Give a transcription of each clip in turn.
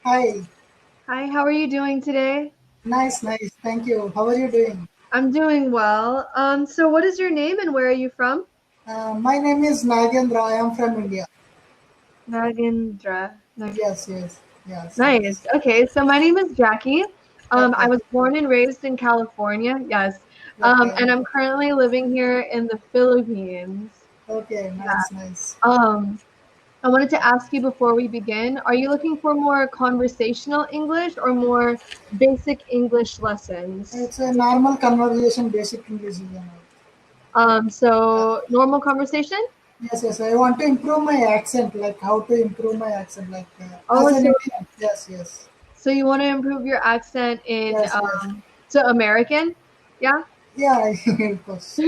Hi. Hi, how are you doing today? Nice, nice. Thank you. How are you doing? I'm doing well. So what is your name and where are you from? My name is Nagendra. I am from India. Nagendra. Yes, yes, yes, Nice. yes. Okay, so my name is Jackie. I Okay, was born and raised in California, yes. okay, And I'm currently living here in the Philippines. okay. Yeah. Nice, nice. Um, I wanted to ask you before we begin, are you looking for more conversational English or more basic English lessons? It's a normal conversation, basic English. Uh, So normal conversation? yes, yes. I want to improve my accent. Like how to improve my accent. Like as Oh, an so Indian. Yes, yes, So you want to improve your accent in yes, yes. to American? Yeah? Yeah, of course.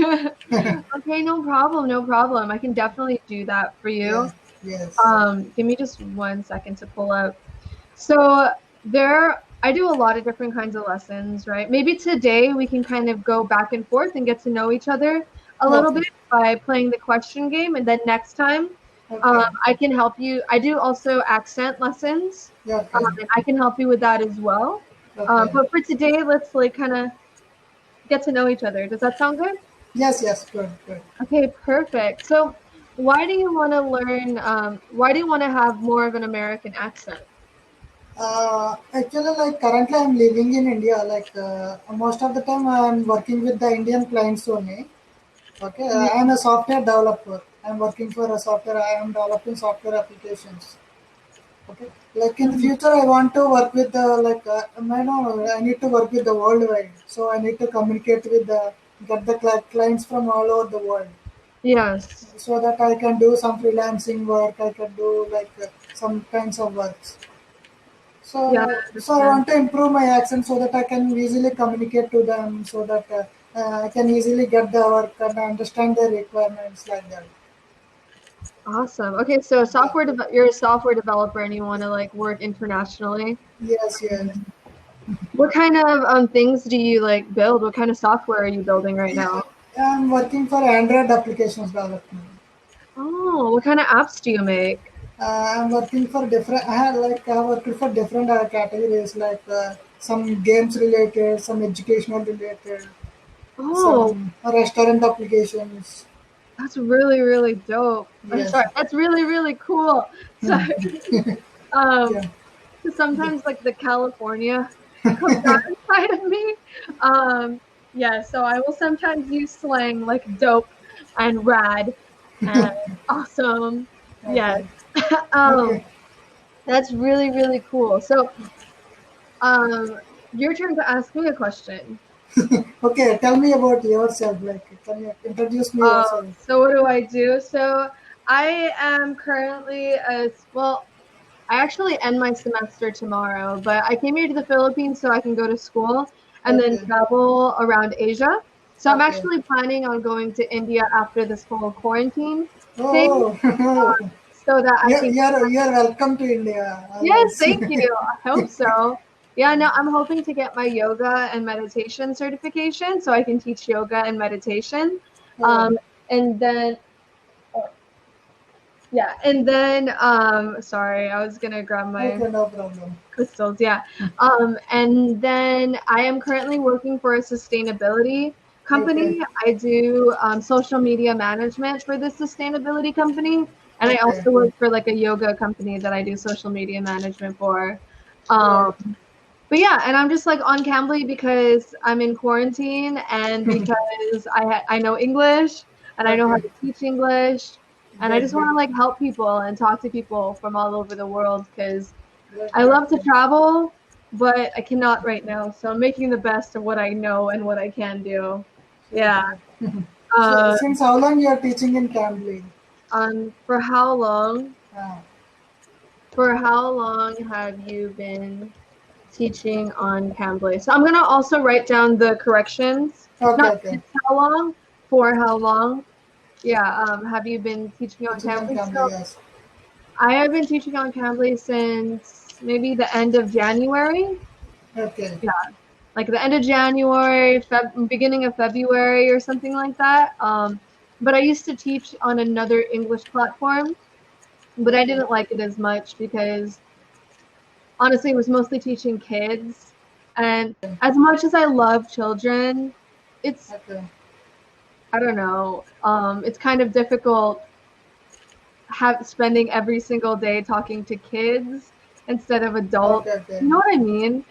Okay, no problem, no problem. I can definitely do that for you. Yes, yes. Give me just 1 second to pull up. So I do a lot of different kinds of lessons, right? Maybe today we can kind of go back and forth and get to know each other a little Okay, bit by playing the question game, and then next time, okay. I can help you. I do also accent lessons, Yeah, okay, and I can help you with that as well. okay. But for today, let's like kind of get to know each other. Does that sound good? Yes, yes. Good, good. Okay, perfect. So, why do you want to learn? Why do you want to have more of an American accent? Actually, like currently I'm living in India. Like most of the time I'm working with the Indian clients only. Okay, I'm a software developer. I'm working for a software. I am developing software applications. Okay, like in the Mhm. future, I want to work with the I know I need to work with the worldwide. So I need to communicate with the get the clients from all over the world, Yes. so that I can do some freelancing work. I can do some kinds of works. Yeah, I So I understand. want to improve my accent so that I can easily communicate to them, so that I can easily get the work and understand their requirements like that. Awesome. Okay, so Yeah. you're a software developer and you want to like work internationally. Yes, yes. What kind of things do you like build? What kind of software are you building right Yeah, now? I'm working for Android applications development. Oh, what kind of apps do you make? I'm working for different. I work for different categories like some games related, some educational related, Oh, some restaurant applications. that's really, really dope. I'm Yes. sorry, that's really, really cool. So, um, Yeah. so sometimes like the California comes out inside of me. Um, yeah, so I will sometimes use slang like dope and rad and awesome. Yes. Okay. Um, Okay. that's really, really cool. So, um, your turn to ask me a question. Okay, tell me about yourself. Like, can you introduce me yourself? So what do I do? So I am currently I actually end my semester tomorrow, but I came here to the Philippines so I can go to school and then Okay, travel around Asia. So I'm okay. actually planning on going to India after this whole quarantine thing, Oh, oh. so that I can. You're welcome to India Yes, always. thank you. I hope so. Yeah, no, I'm hoping to get my yoga and meditation certification so I can teach yoga and meditation. Oh, Um, and then Yeah, and then sorry, I was gonna grab my okay, no problem. crystals. Yeah. And then I am currently working for a sustainability Okay, company. I do social media management for this sustainability company, and I okay, also work for like a yoga company that I do social media management for. great. But yeah, and I'm just like on Cambly because I'm in quarantine and because I know English and I know how Okay, to teach English and I great, just great, want to like help people and talk to people from all over the world because great, I great, love to great. travel, but I cannot right now. So I'm making the best of what I know and what I can do. Sure, Yeah. sure. So, Uh, since how long you are teaching in Cambly? for how long? Ah, For how long have you been teaching on Cambly? So I'm gonna also write down the corrections. okay, Not okay. since how long, for how long. Yeah, have you been teaching on Teaching in Cambly? Cambly, So yes. I have been teaching on Cambly since maybe the end of January. Okay, Yeah, like the end of January, beginning of February, or something like that. But I used to teach on another English platform, but I okay, didn't like it as much because honestly, it was mostly teaching kids. And as much as I love children, it's, Okay. I don't know, it's kind of difficult spending every single day talking to kids instead of adults. Okay. Okay. You know what I mean?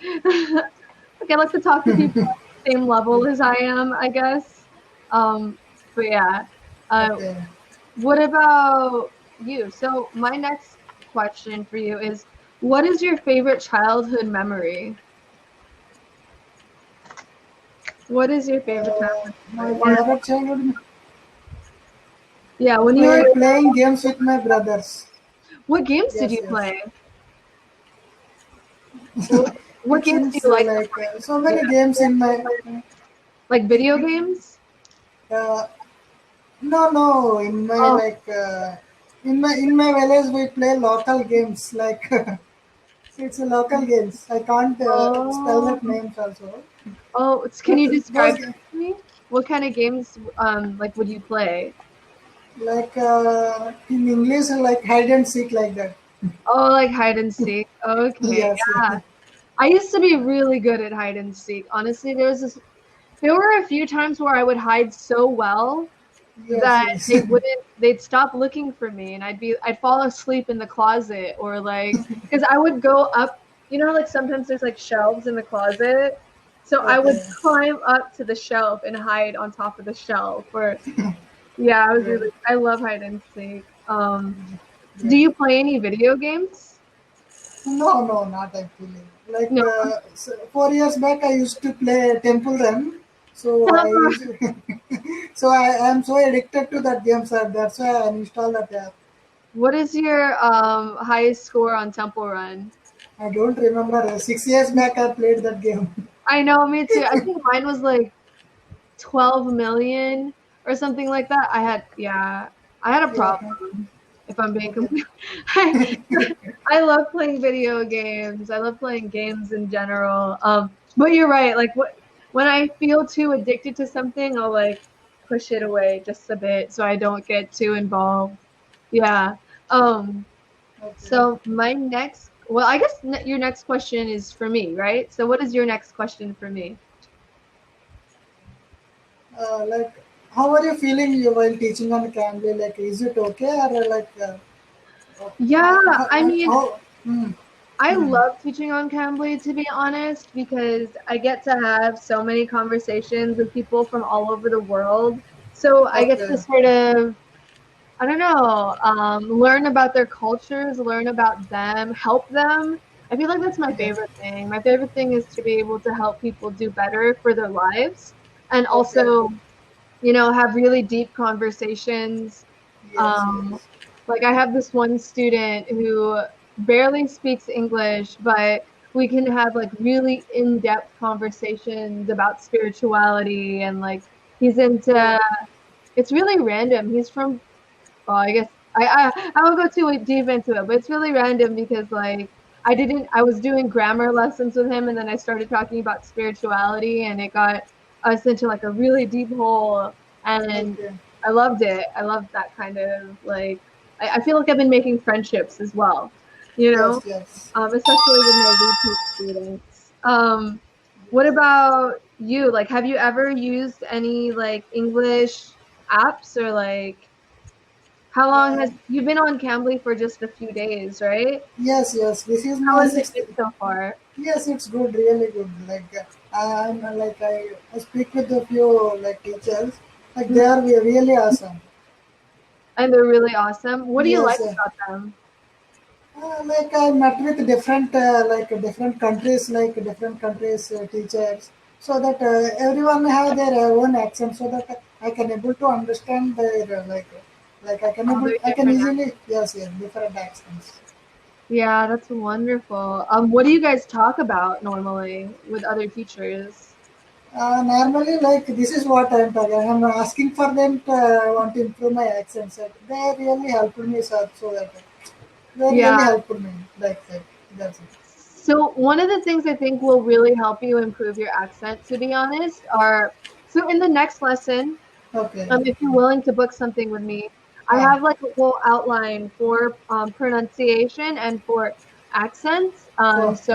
Like I like to talk to people at the same level as I am, I guess. Um, but yeah. Uh, Okay. what about you? So my next question for you is, what is your favorite childhood memory? What is your favorite childhood My memory? Or favorite childhood yeah, when you were playing games with my brothers. what games did Yes, you yes. play? What It games do seems you like to like so play? many games in my. Like video games? Uh, no, no. In my Oh, in my village we play local games like it's a local games. I can't spell oh, that names also. can But you those describe them to me? What kind of games like would you play? like in English like hide and seek like that. Oh, like hide and seek. Okay, Yes, yes, yeah. I used to be really good at hide and seek. Honestly, there were a few times where I would hide so well yes, that yes. they'd stop looking for me and I'd fall asleep in the closet or like because I would go up, you know, like sometimes there's like shelves in the closet. So I would Okay. climb up to the shelf and hide on top of the shelf or yeah, Great, I love hide and seek. Do great. you play any video games? No, no, not actually. Like No. 4 years back, I used to play Temple Run. So I used so I am so addicted to that game, sir. That's why I installed that app. What is your highest score on Temple Run? I don't remember. 6 years back, I played that game. I know, me too. I think mine was like 12 million or something like that. Yeah, I had a Yeah. problem if I'm being Okay. complete. I, I love playing video games. I love playing games in general. But you're right. Like when I feel too addicted to something, I'll like push it away just a bit so I don't get too involved. Yeah. Um, Okay. so my next, well, I guess your next question is for me, right? So what is your next question for me? Like, how are you feeling you while teaching on Cambly? Like, is it okay or like, Yeah, I mean, how hmm, I hmm. love teaching on Cambly, to be honest, because I get to have so many conversations with people from all over the world. So I get to Okay. sort of, I don't know, learn about their cultures, learn about them, help them. I feel like that's my Yes. favorite thing. My favorite thing is to be able to help people do better for their lives and Okay. also, you know, have really deep conversations. Yes. Um, Yes. like I have this one student who barely speaks English, but we can have like really in-depth conversations about spirituality and like he's into it's really random. He's from well, I guess I won't go too deep into it, but it's really random because like I was doing grammar lessons with him and then I started talking about spirituality and it got us into like a really deep hole and Okay. I loved it. I loved that kind of like I feel like I've been making friendships as well, you Yes. know, Yes. especially with my repeat students. What about you? Like, have you ever used any like English apps or like how long Uh, has you been on Cambly for just a few days, right? yes. Yes. This is How my has it sixth. been so far? Yes, it's good. Really good. Like I'm like I speak with a few like teachers. Like they are really awesome. And they're really awesome. What do you Yes. like about them? Like I met with different countries, like different countries teachers, so that everyone have their own accent, so that I can able to understand their All their I can different easily yes different accents. Yeah, that's wonderful. What do you guys talk about normally with other teachers? Normally, like this is what I'm talking. I'm asking for them to want to improve my accents. They really helped me, sir, so that they Yeah. really helped me. Like that's it. So one of the things I think will really help you improve your accent, to be honest, are so in the next lesson, Okay. if you're willing to book something with me, I Ah, have like a whole outline for pronunciation and for accents. Oh, So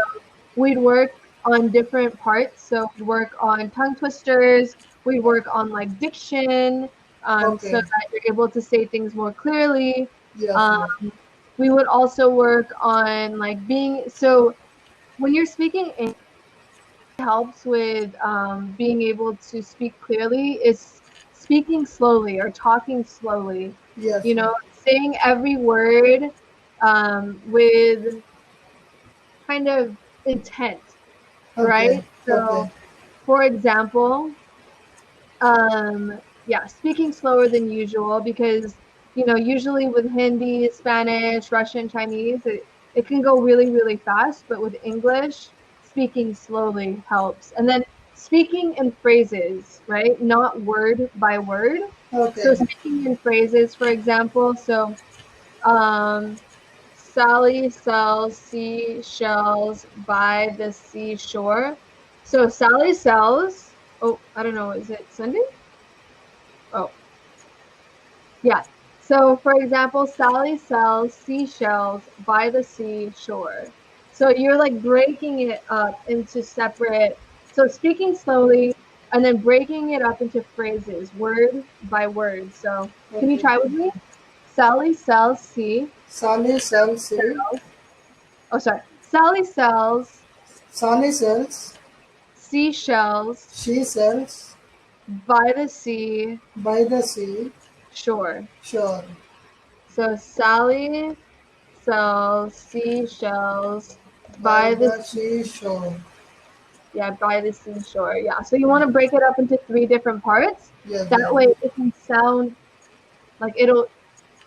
we'd work on different parts. So we'd work on tongue twisters. We'd work on like diction, so okay. that you're able to say things more clearly. Yes, Um, yes. we would also work on like being so when you're speaking English, it helps with being able to speak clearly is speaking slowly or talking slowly. Yes, You yes. know, saying every word with kind of intent, Okay, right? okay. So, for example, yeah, speaking slower than usual because, usually with Hindi, Spanish, Russian, Chinese, it can go really, really fast, but with English, speaking slowly helps. And then speaking in phrases, right? Not word by word. So Okay, speaking in phrases, for example, so um, Sally sells seashells by the seashore. So Sally sells, oh, I don't know, is it Sunday? Oh, yeah. So, for example, Sally sells seashells by the seashore. So you're like breaking it up into separate, so speaking slowly and then breaking it up into phrases, word by word. So can you okay. try with me? Sally sells Sally sells sea. oh, sorry. Sally sells Sally sells. seashells She sells by the sea by the sea. shore. Sure. So Sally sells seashells By by the the seashore. yeah, by the seashore. Yeah. So you want to break it up into three different parts. Yes, That yes. way it can sound like it'll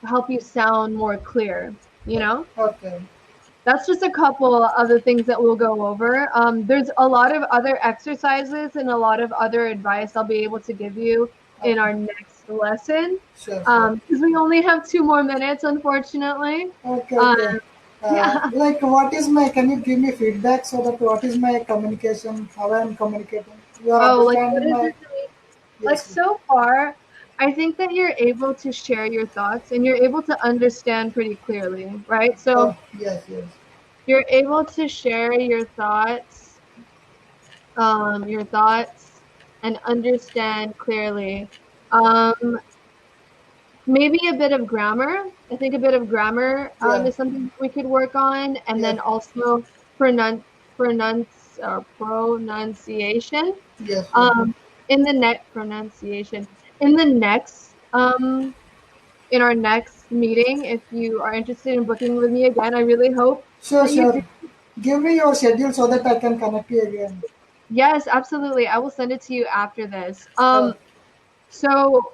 help you sound more clear, you know? Okay. That's just a couple of the things that we'll go over. There's a lot of other exercises and a lot of other advice I'll be able to give you in Okay. our next lesson. Sure, sure. Because we only have 2 more minutes, unfortunately. Okay, Um, okay. yeah. Like, what is my? Can you give me feedback so that what is my communication? How I am communicating? You are Oh, like what understanding is my? it doing? Like Yes. so far, I think that you're able to share your thoughts and you're able to understand pretty clearly, right? So Oh, yes, yes. you're able to share your thoughts and understand clearly. Um, maybe a bit of grammar. I think a bit of grammar Yeah. is something that we could work on, and Yes. then also pronun pronunciation. Yes. Yes. Um, in the next pronunciation in the next in our next meeting, if you are interested in booking with me again, I really hope Sure, that you do. sure. Give me your schedule so that I can connect you again. Yes, absolutely. I will send it to you after this. Sure. So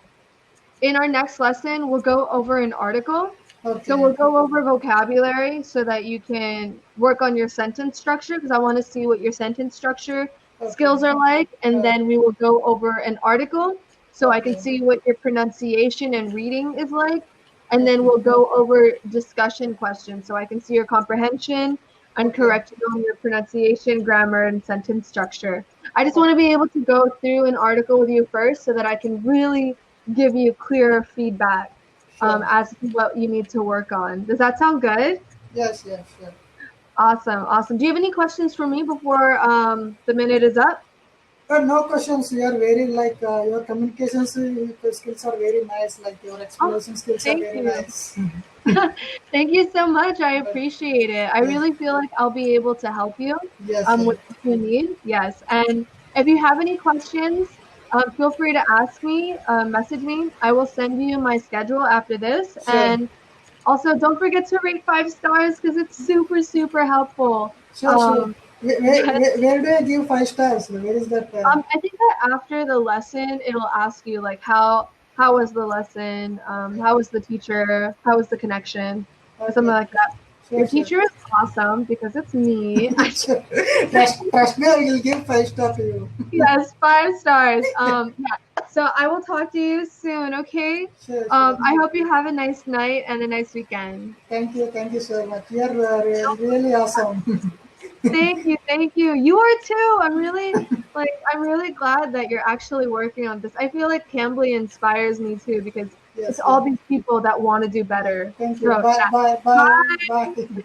in our next lesson, we'll go over an article. So Okay. we'll go over vocabulary so that you can work on your sentence structure because I want to see what your sentence structure Okay. skills are like. And Uh, then we will go over an article so I can okay. see what your pronunciation and reading is like. And then Okay. we'll go over discussion questions so I can see your comprehension and Okay. correct you on your pronunciation, grammar, and sentence structure. I just Oh, want to be able to go through an article with you first so that I can really give you clear feedback sure. as to what you need to work on. Does that sound good? Yes, yes, sure. Awesome, awesome. Do you have any questions for me before the minute is up? No questions. You are very like your communications skills are very nice. Like your Oh, explanation skills are thank very you. nice. Thank you so much. I But, appreciate it. I yes, really feel like I'll be able to help you yes, yes. with what you need. Yes. And if you have any questions, feel free to ask me, message me. I will send you my schedule after this. Sure, And also, don't forget to rate 5 stars because it's super, super helpful. sure, sure. Um, yes. Where do I give 5 stars? Where is that? I think that after the lesson, it'll ask you like how was the lesson, how was the teacher, how was the connection, or something Okay, like that. sure, Your sure. teacher is awesome because it's me. Sure. Trust me, I will give 5 star to you. Yes, 5 stars. Yeah. So I will talk to you soon. Okay. Sure, sure. I hope you have a nice night and a nice weekend. Thank you so much. You are really awesome. Thank you, thank you. You are too. I'm really glad that you're actually working on this. I feel like Cambly inspires me too because it's Yes, yes. all these people that want to do Yeah. better Thank you. throughout Bye, that. bye, bye, Bye. bye.